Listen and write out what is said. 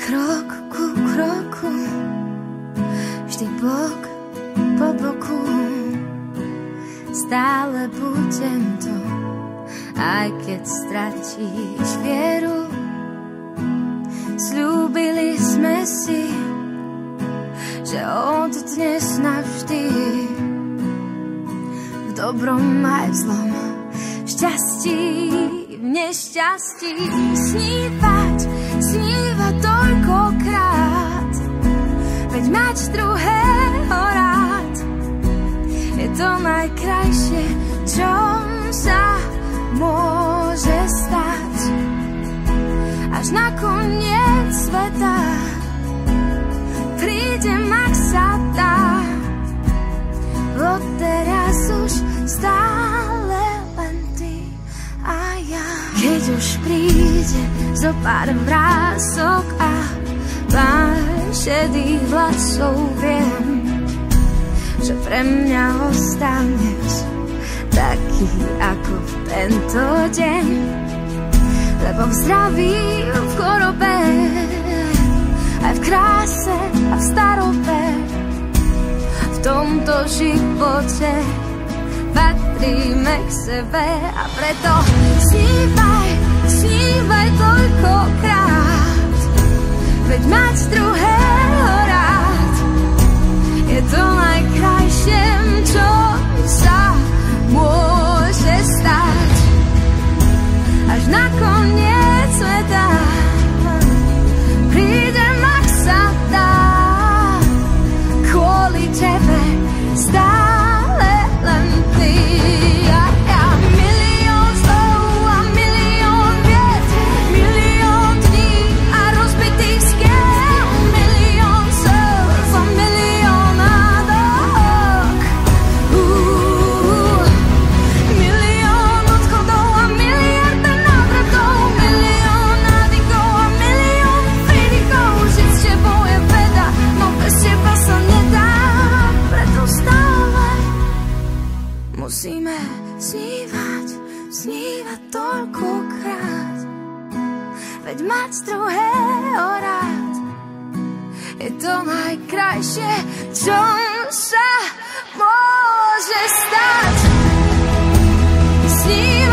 Krok ku kroku, vždy bok po boku, stále budem to, aj keď stratíš vieru. Sľúbili sme si, že od dnes navždy, v dobrom aj v zlom, v šťastí, v nešťastí, snívať toľkokrát, veď mať druhého rád je to najkrajšie, čo sa môže stať. Až na koniec sveta prídem, ak sa dá, odteraz už stále len ty a ja. Keď už príde zo pár vrások a pár šedých vlasov, viem, že pre mňa ostaneš taký ako v tento deň, lebo v zdraví, v chorobe, aj v kráse a v starobe, v tomto živote patríme k sebe. A preto snívaj toľkokrát, veď mať druhého rád je to najkrajšie, čo sa môže stať. Až na koniec sveta prídem, ak sa dá, kvôli tebe stále len ty a ja. Milión slov a milión viet, milión dní a rozbitých skiel, milión surf a milión nádok, milión odchodov a miliarda návratov, milión nádykov a milión prídykov. Žiť s tebou je veda, no bez teba sa nedá, preto stále musíme snívať toľkokrát, veď mať druhého rád je to najkrajšie, čo sa môže stať. Snívať